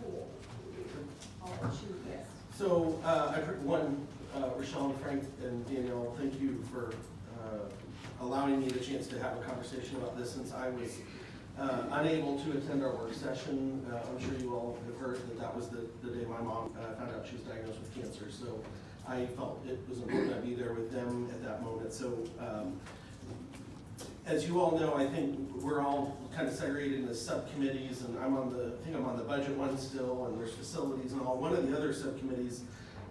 pool. I'll let you guess. So, I've heard Rochelle and Frank and Danielle, thank you for allowing me the chance to have a conversation about this since I was unable to attend our work session. I'm sure you all have heard that that was the day my mom found out she was diagnosed with cancer. So I felt it was important to be there with them at that moment. So as you all know, I think we're all kind of segregated into subcommittees, and I think I'm on the budget one still, and there's facilities and all. One of the other subcommittees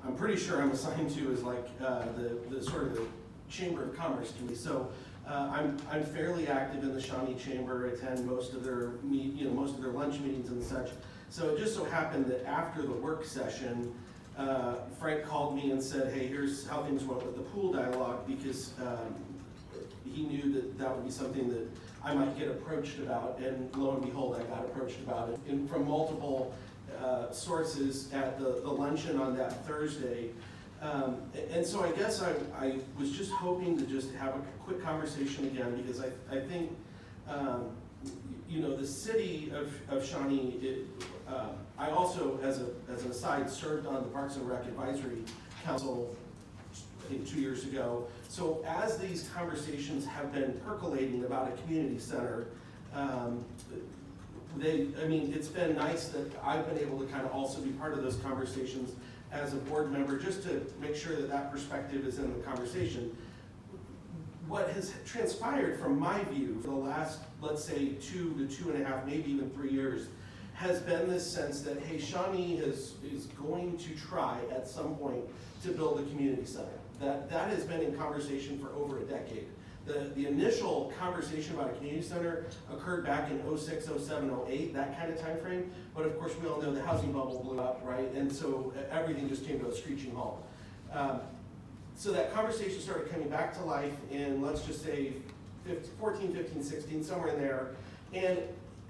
I'm pretty sure I'm assigned to is like the sort of the Chamber of Commerce committee. So I'm fairly active in the Shawnee Chamber, attend most of their most of their lunch meetings and such. So it just so happened that after the work session, Frank called me and said, hey, here's how things went with the pool dialogue, because he knew that that would be something that I might get approached about, and lo and behold, I got approached about it from multiple sources at the luncheon on that Thursday. And so I guess I was just hoping to just have a quick conversation again, because I think, the city of Shawnee, I also, as an aside, served on the Parks and Rec Advisory Council, I think 2 years ago. So as these conversations have been percolating about a community center, it's been nice that I've been able to kind of also be part of those conversations as a board member, just to make sure that that perspective is in the conversation. What has transpired from my view for the last, let's say, 2 to 2.5, maybe even 3 years, has been this sense that, hey, Shawnee is going to try at some point to build a community center. That has been in conversation for over a decade. The initial conversation about a community center occurred back in 06, 07, 08, that kind of time frame. But of course, we all know the housing bubble blew up, right? And so everything just came to a screeching halt. So that conversation started coming back to life in, let's just say, 14, 15, 16, somewhere in there. And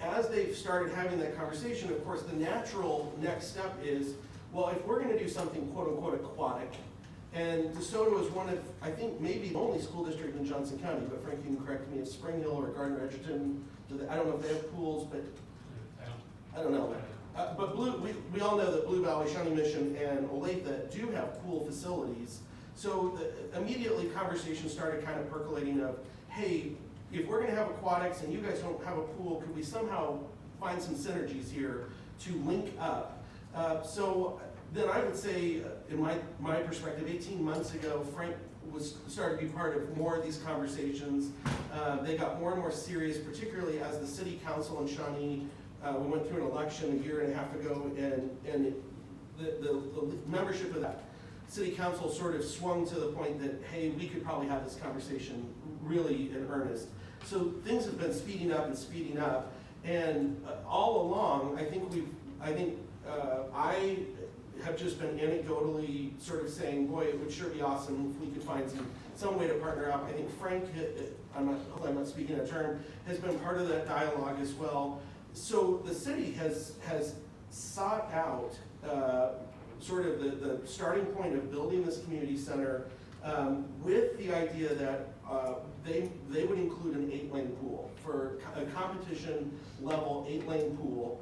as they've started having that conversation, of course, the natural next step is, well, if we're going to do something quote unquote aquatic, and DeSoto is one of, I think, maybe the only school district in Johnson County, but Frank, you can correct me if Spring Hill or Gardner Edgerton, I don't know if they have pools, but I don't know. But we all know that Blue Valley, Shawnee Mission, and Olathe do have pool facilities. So immediately conversation started kind of percolating of, hey, if we're going to have aquatics and you guys don't have a pool, could we somehow find some synergies here to link up? So then I would say, in my perspective, 18 months ago, Frank started to be part of more of these conversations. They got more and more serious, particularly as the city council in Shawnee, we went through an election 1.5 years ago, and the membership of that city council sort of swung to the point that, hey, we could probably have this conversation really in earnest. So things have been speeding up, and all along, I have just been anecdotally sort of saying, boy, it would sure be awesome if we could find some way to partner up. I think Frank, I'm not speaking a term, has been part of that dialogue as well. So the city has sought out sort of the starting point of building this community center with the idea that they would include an 8-lane pool for a competition level 8-lane pool,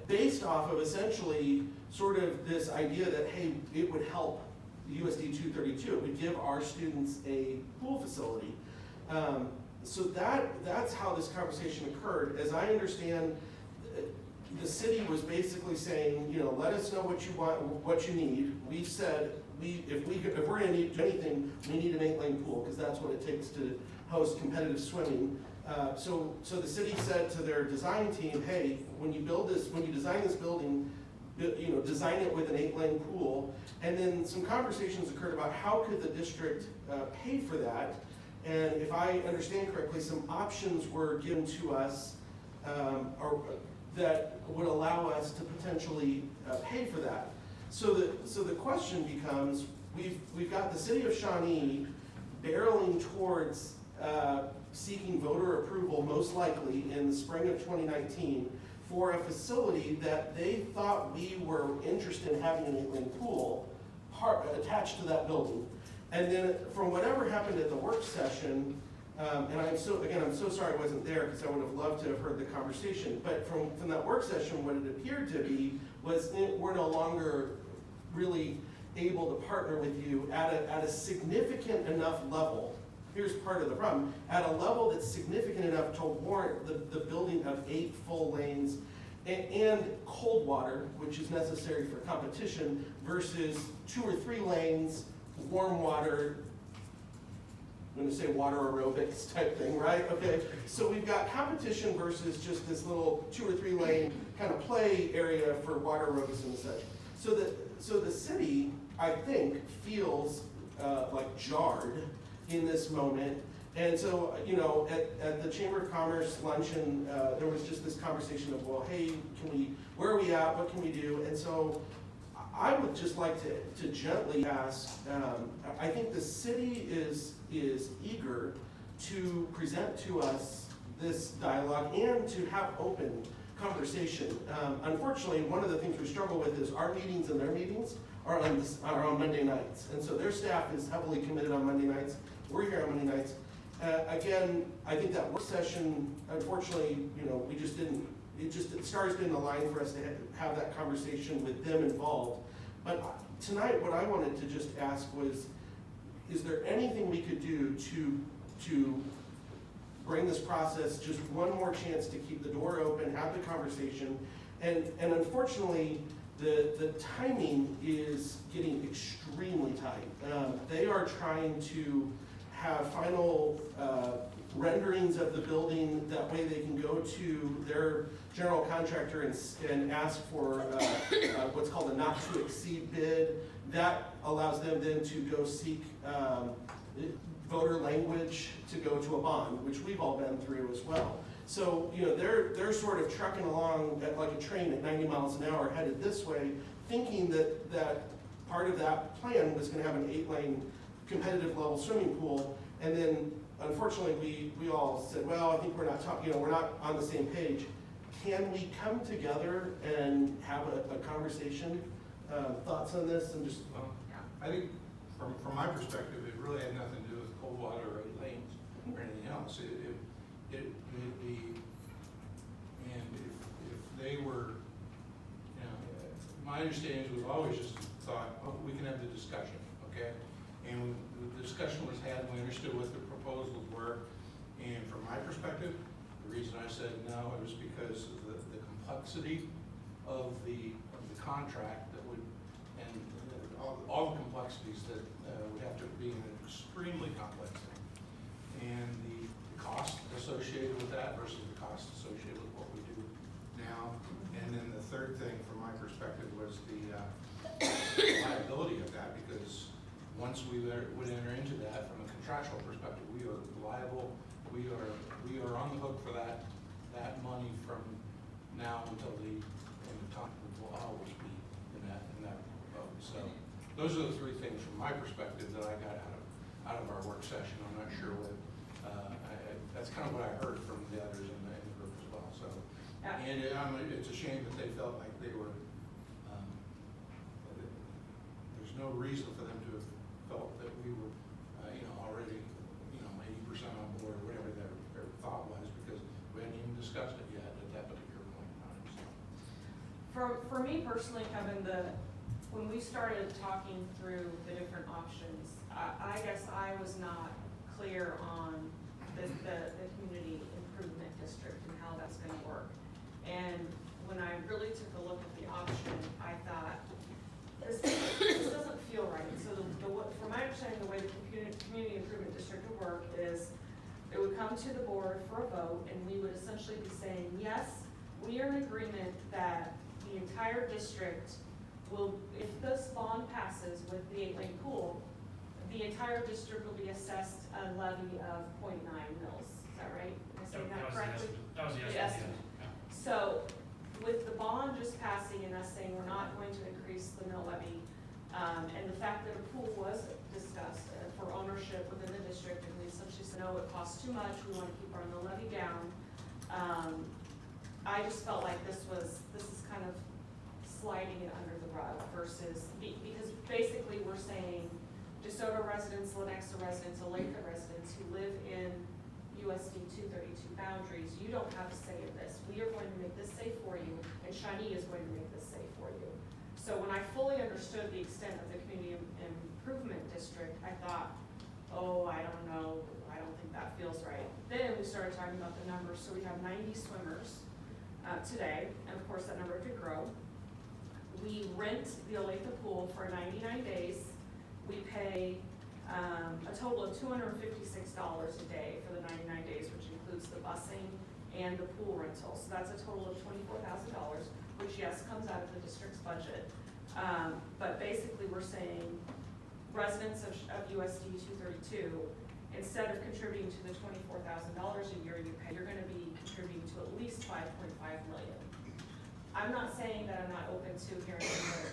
based off of essentially sort of this idea that, hey, it would help USD 232. It would give our students a pool facility. So that's how this conversation occurred. As I understand, the city was basically saying, let us know what you want, what you need. We said, if we're going to need anything, we need an 8-lane pool, because that's what it takes to host competitive swimming. So the city said to their design team, hey, when you design this building, design it with an 8-lane pool. And then some conversations occurred about how could the district pay for that. And if I understand correctly, some options were given to us that would allow us to potentially pay for that. So the question becomes, we've got the city of Shawnee barreling towards seeking voter approval, most likely in the spring of 2019, for a facility that they thought we were interested in having an 8-lane pool attached to that building. And then from whatever happened at the work session, And I'm so sorry I wasn't there because I would have loved to have heard the conversation. But from that work session, what it appeared to be was we're no longer really able to partner with you at a significant enough level. Here's part of the problem. At a level that's significant enough to warrant the building of 8 full lanes and cold water, which is necessary for competition, versus 2 or 3 lanes, warm water, I'm gonna say water aerobics type thing, right? Okay, so we've got competition versus just this little 2 or 3 lane kind of play area for water aerobics and such. So the city, I think, feels like jarred in this moment. And so, you know, at the Chamber of Commerce luncheon, there was just this conversation of, well, hey, where are we at? What can we do? And so I would just like to gently ask, I think the city is eager to present to us this dialogue and to have open conversation. Unfortunately, one of the things we struggle with is our meetings and their meetings are on Monday nights. And so their staff is heavily committed on Monday nights. We're here on Monday nights. Again, I think that work session, unfortunately, you know, the stars didn't align for us to have that conversation with them involved. But tonight, what I wanted to just ask was, is there anything we could do to bring this process just one more chance to keep the door open, have the conversation? And unfortunately, the timing is getting extremely tight. They are trying to have final renderings of the building. That way they can go to their general contractor and ask for what's called a not to exceed bid. That allows them then to go seek voter language to go to a bond, which we've all been through as well. So, you know, they're sort of trucking along like a train at 90 miles an hour headed this way, thinking that part of that plan was going to have an 8-lane competitive level swimming pool. And then unfortunately we all said, well, I think we're not on the same page. Can we come together and have a conversation? Thoughts on this? And just I think from my perspective, it really had nothing to do with cold water or 8 lanes or anything else. And if they were, you know, my understanding is we've always just thought, oh, we can have the discussion, okay? And the discussion was had, and we understood what the proposals were. And from my perspective, the reason I said no, it was because of the complexity of the contract that would, and all the complexities that would have to be an extremely complex thing. And the cost associated with that versus the cost associated with what we do now. And then the third thing from my perspective was the liability of that, because once we would enter into that from a contractual perspective, we are liable. We are on the hook for that money from now until the end of time. We will always be in that boat. So those are the 3 things from my perspective that I got out of our work session. I'm not sure what that's kind of what I heard from the others in the group as well. So and it's a shame that they felt like they were. There's no reason for them to have felt that we were, already, 80% on board, or whatever their thought was, because we hadn't even discussed it yet at that particular point in time. So. For me personally, Kevin, when we started talking through the different options, I guess I was not clear on the community improvement district and how that's going to work. And when I really took a look at the option, I thought, this doesn't feel right. So from my understanding, the way the community improvement district would work is it would come to the board for a vote, and we would essentially be saying, yes, we are in agreement that the entire district will, if this bond passes with the 8-lane pool, the entire district will be assessed a levy of 0.9 mils. Is that right? Am I saying that correctly? That was the estimate. Yeah. So with the bond just passing and us saying we're not going to increase the mill levy, and the fact that a pool was discussed for ownership within the district, and we essentially said, no, it costs too much, we want to keep our mill levy down. I just felt like this is kind of sliding it under the rug versus, because basically we're saying DeSoto residents, Lenexa residents, Olathe residents who live in USD 232 boundaries, you don't have a say in this. We are going to make this safe for you, and Shawnee is going to make this safe for you. So when I fully understood the extent of the community improvement district, I thought, oh, I don't know, I don't think that feels right. Then we started talking about the numbers, so we have 90 swimmers today, and of course that number could grow. We rent the Olathe pool for 99 days. We pay a total of $256 a day for the 99 days, which includes the busing and the pool rental. So that's a total of $24,000, which yes, comes out of the district's budget. But basically we're saying residents of USD 232, instead of contributing to the $24,000 a year you pay, you're gonna be contributing to at least $5.5 million. I'm not saying that I'm not open to hearing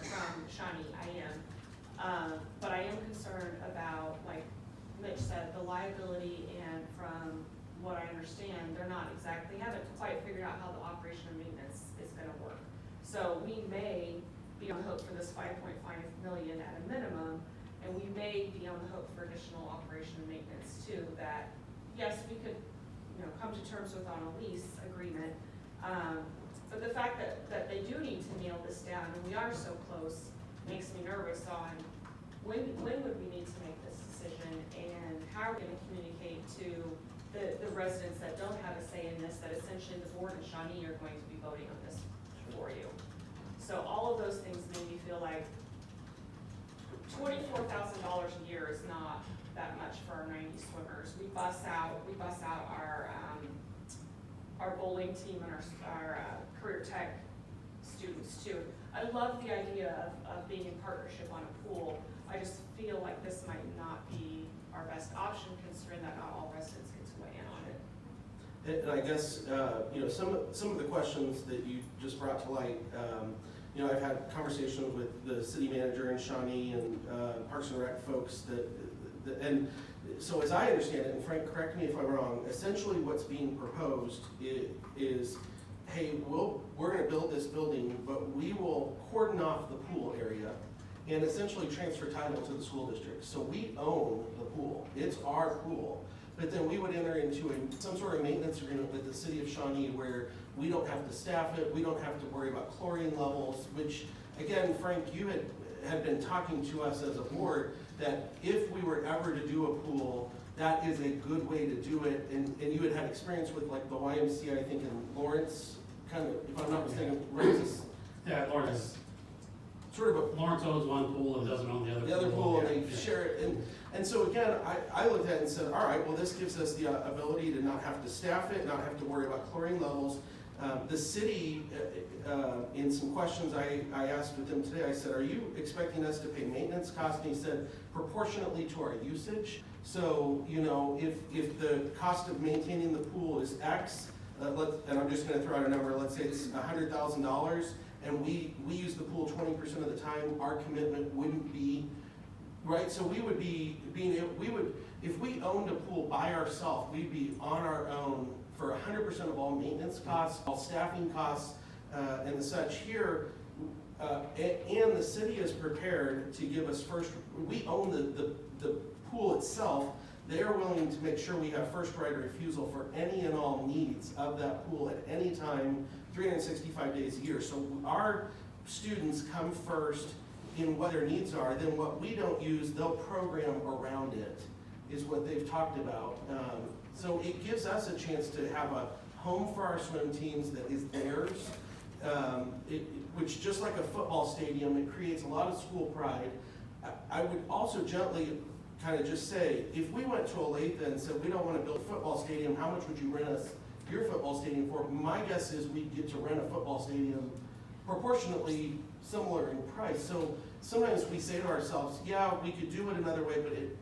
from Shawnee, I am. But I am concerned about, like Mitch said, the liability, and from what I understand, they haven't quite figured out how the operation and maintenance is gonna work. So we may be on the hook for this $5.5 million at a minimum, and we may be on the hook for additional operation and maintenance too, that, yes, we could, come to terms with on a lease agreement. But the fact that they do need to nail this down, and we are so close, makes me nervous on when would we need to make this decision, and how are we gonna communicate to the residents that don't have a say in this, that essentially the board and Shawnee are going to be voting on this for you. So all of those things made me feel like $24,000 a year is not that much for our 90 swimmers. We bus out our bowling team and our career tech students too. I love the idea of being in partnership on a pool. I just feel like this might not be our best option, considering that not all residents get to weigh in on it. And I guess, some of the questions that you just brought to light, I've had conversations with the city manager in Shawnee and Parks and Rec folks and so as I understand it, and Frank, correct me if I'm wrong, essentially what's being proposed is, hey, we're gonna build this building, but we will cordon off the pool area and essentially transfer title to the school district. So we own the pool, it's our pool. But then we would enter into some sort of maintenance agreement with the City of Shawnee where we don't have to staff it, we don't have to worry about chlorine levels, which, again, Frank, you had been talking to us as a board that if we were ever to do a pool, that is a good way to do it. And you had experience with like the YMCA, I think in Lawrence, kind of, if I'm not mistaken, Lawrence. Yeah, Lawrence. Sort of a Lawrence owns one pool and doesn't own the other. The other pool, and yeah. they share it. And so again, I looked at it and said, all right, well, this gives us the ability to not have to staff it, not have to worry about chlorine levels. The city, in some questions I asked with them today, I said, are you expecting us to pay maintenance costs? And he said, proportionately to our usage. So, if the cost of maintaining the pool is X, and I'm just gonna throw out a number, let's say it's $100,000, and we use the pool 20% of the time, our commitment wouldn't be, right? So we would be if we owned a pool by ourselves, we'd be on our own for 100% of all maintenance costs, all staffing costs, and such here. And the city is prepared to give us we own the pool itself. They're willing to make sure we have first right of refusal for any and all needs of that pool at any time, 365 days a year. So our students come first in what their needs are, then what we don't use, they'll program around it, is what they've talked about. So it gives us a chance to have a home for our swim teams that is theirs, which just like a football stadium, it creates a lot of school pride. I would also gently kind of just say, if we went to Olathe and said, we don't want to build a football stadium, how much would you rent us your football stadium for? My guess is we'd get to rent a football stadium proportionately similar in price. So sometimes we say to ourselves, yeah, we could do it another way,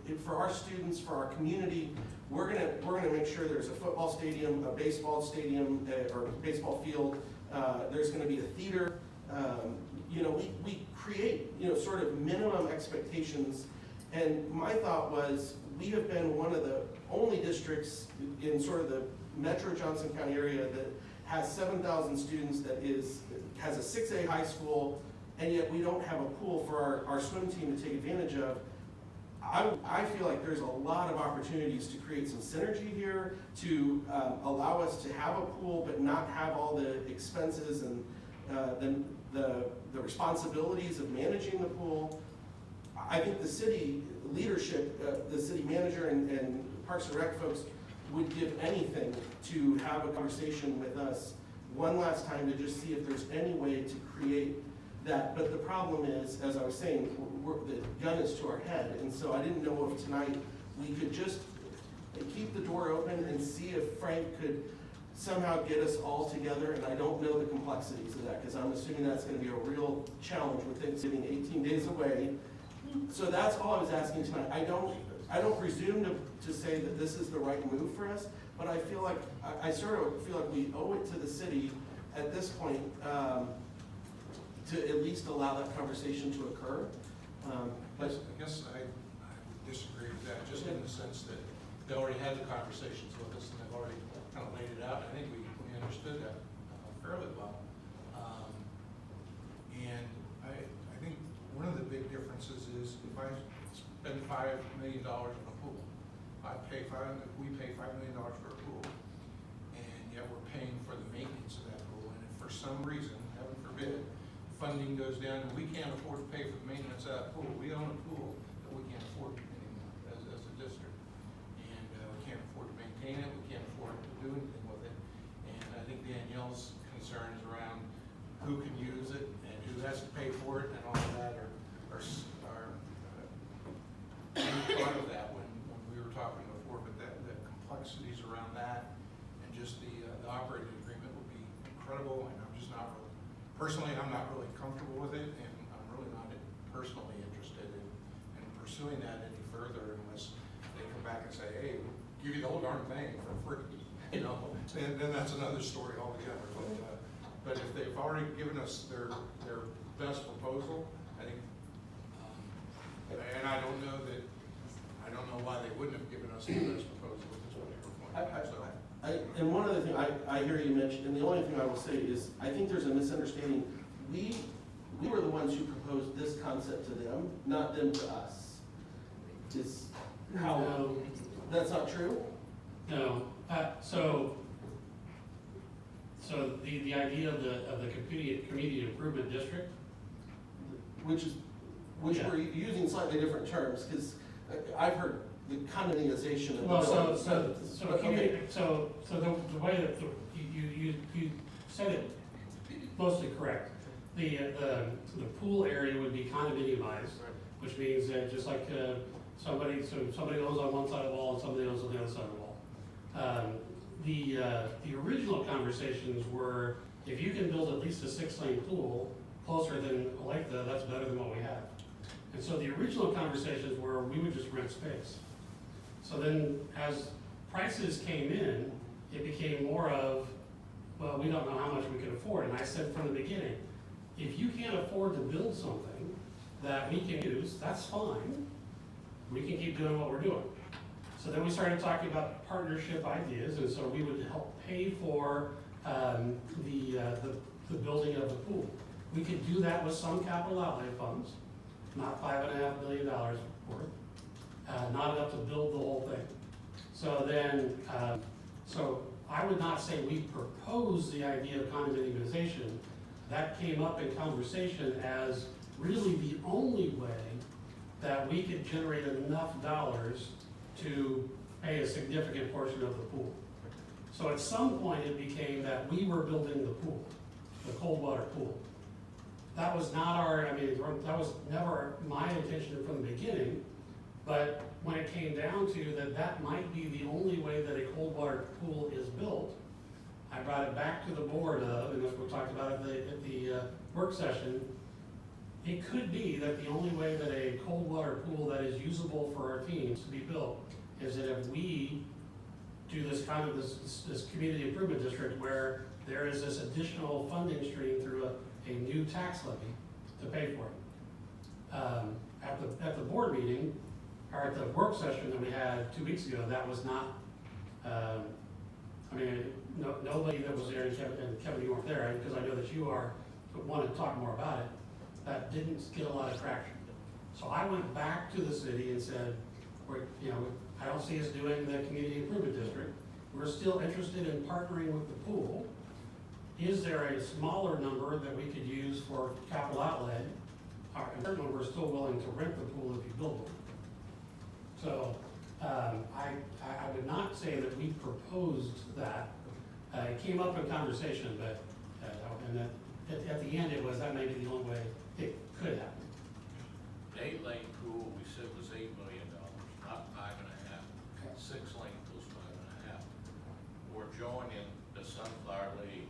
but for our students, for our community, we're gonna make sure there's a football stadium, a baseball stadium, or baseball field. There's gonna be a theater. We create sort of minimum expectations. And my thought was, we have been one of the only districts in sort of the Metro Johnson County area that has 7,000 students, has a 6A high school, and yet we don't have a pool for our swim team to take advantage of. I feel like there's a lot of opportunities to create some synergy here, to allow us to have a pool, but not have all the expenses and the responsibilities of managing the pool. I think the city leadership, the city manager and Parks and Rec folks would give anything to have a conversation with us one last time to just see if there's any way to create that. But the problem is, as I was saying, the gun is to our head, and so I didn't know if tonight we could just keep the door open and see if Frank could somehow get us all together. And I don't know the complexities of that, because I'm assuming that's gonna be a real challenge with Thanksgiving 18 days away. So that's all I was asking tonight. I don't presume to say that this is the right move for us, but I feel like, I sort of feel like we owe it to the city at this point, to at least allow that conversation to occur. But I guess I would disagree with that, just in the sense that they already had the conversations with us, and they've already kind of laid it out. I think we understood that fairly well. And I think one of the big differences is if I spend $5 million on a pool, we pay $5 million for a pool, and yet we're paying for the maintenance of that pool. And if for some reason, heaven forbid, funding goes down and we can't afford to pay for the maintenance of that pool, we own a pool that we can't afford anymore as a district. And we can't afford to maintain it, we can't afford to do anything with it. And I think Danielle's concerns around who can use it and who has to pay for it and all of that are part of that when we were talking before, but the complexities around that and just the operating agreement would be incredible, and I'm just not really, personally, I'm not really comfortable with it, and I'm really not personally interested in pursuing that any further unless they come back and say, hey, we'll give you the whole darn thing for free, you know, and then that's another story altogether. But if they've already given us their best proposal, I think, and I don't know why they wouldn't have given us the best proposal at this particular point. and one other thing I hear you mention, and the only thing I will say is, I think there's a misunderstanding. We were the ones who proposed this concept to them, not them to us. Is how, No. That's not true? No, so the idea of the community improvement district, Which Yeah. we're using slightly different terms, because I've heard the condominialization of. well, Okay. so the way that you said it mostly correct. The pool area would be condominiumized, which means that just like somebody owns on one side of the wall and somebody owns on the other side of the wall. The original conversations were, if you can build at least a 6-lane pool closer than Olathe, that's better than what we have. And so the original conversations were we would just rent space. So then as prices came in, it became more of, well, we don't know how much we can afford. And I said from the beginning, if you can't afford to build something that we can use, that's fine. We can keep doing what we're doing. So then we started talking about partnership ideas, and so we would help pay for the building of the pool. We could do that with some capital outlay funds, not $5.5 million worth, not enough to build the whole thing. So then, so I would not say we proposed the idea of condominiumization. That came up in conversation as really the only way that we could generate enough dollars to pay a significant portion of the pool. So at some point it became that we were building the pool, the cold water pool. That was not that was never my intention from the beginning, but when it came down to that might be the only way that a cold water pool is built, I brought it back to the board and as we talked about at the work session, it could be that the only way that a cold water pool that is usable for our teams to be built is that if we do this kind of this community improvement district where there is this additional funding stream through a new tax levy to pay for it. At the board meeting, or at the work session that we had 2 weeks ago, that was not, nobody that was there, and Kevin, you weren't there, because I know that you are, but wanted to talk more about it, that didn't get a lot of traction. So I went back to the city and said, I don't see us doing the community improvement district. We're still interested in partnering with the pool. Is there a smaller number that we could use for capital outlay? And certainly, we're still willing to rent the pool if you build one. So, I would not say that we proposed that. It came up in conversation, but, and at the end, it was, that may be the only way it could happen. The 8-lane pool, we said was $8 million, not 5.5. 6-lane pool's 5.5. We're joining the Sunflower League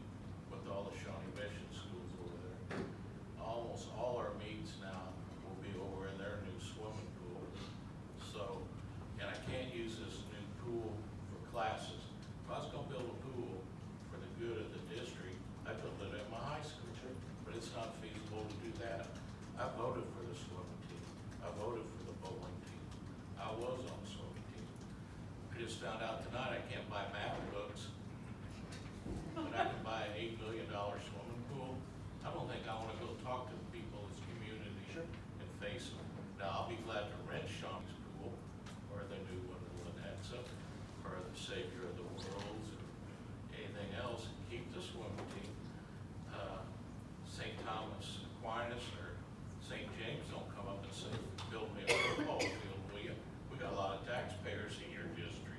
with all the Shawnee Mission schools over there. Almost all our meets now will be over in their new swimming pool. So, and I can't use this new pool for classes. If I was gonna build a pool for the good of the district, I'd build it at my high school, but it's not feasible to do that. I voted for the swimming team. I voted for the bowling team. I was on the swimming team. I just found out tonight I can't buy math books, but I can buy an $8 million swimming pool. I don't think I wanna go talk to the people in this community and face them. Now, I'll be glad to rent Shawnee's pool or the new one in Lenexa or the Savior of the Worlds or anything else. Keep the swimming team. St. Thomas Aquinas or St. James don't come up and say, build me a football field, will you? We got a lot of taxpayers in your district.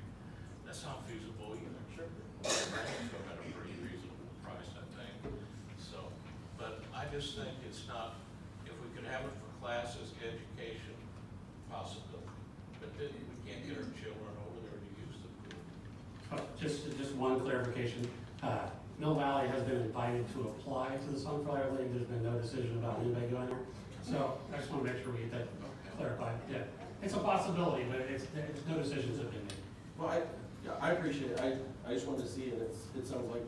That's not feasible either. Sure. Still at a pretty reasonable price, I think. So, but I just think it's not, if we could have it for classes, education, possibility. But then we can't get our children over there to use the pool. Just one clarification. Mill Valley has been invited to apply to the Sunflower League. There's been no decision about anybody going there. So I just want to make sure we get that clarified. Yeah, it's a possibility, but it's no decisions have been made. Well, I appreciate it. I just wanted to see it. It sounds like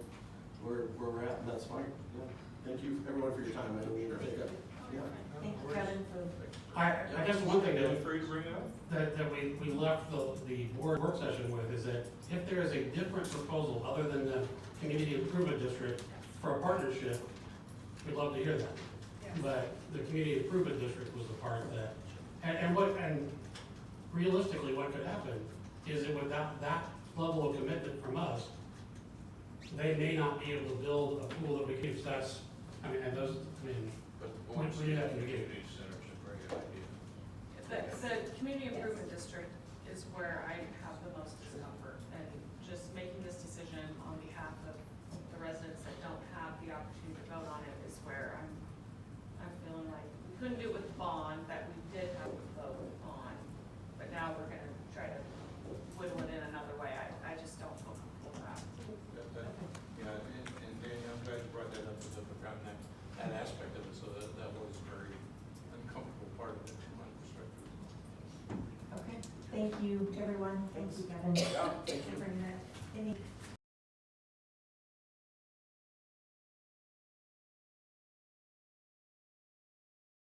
where we're at, and that's fine. Yeah. Thank you, everyone, for your time. I don't mean to take up. Yeah. Thank you, Kevin, for. I guess one thing that Free to bring it up? that we left the board work session with is that if there is a different proposal other than the community improvement district for a partnership, we'd love to hear that. Yes. But the community improvement district was the part that, and realistically, what could happen is that without that level of commitment from us, they may not be able to build a pool that we can use. That's, I mean, and those, I mean, But we do have to begin. community center's a great idea. The community improvement district is where I have the most discomfort, and just making this decision on behalf of the residents that don't have the opportunity to vote on it is where I'm feeling like we couldn't do it with the bond that we did have to vote on, but now we're gonna try to whittle it in another way. I just don't feel comfortable with that. Yeah, and Daniel, I'm glad you brought that up, because I've forgotten that aspect of it, so that was a very uncomfortable part of it from my perspective. Okay, thank you, everyone. Thank you, Kevin. Yeah, thank you. For bringing that. Any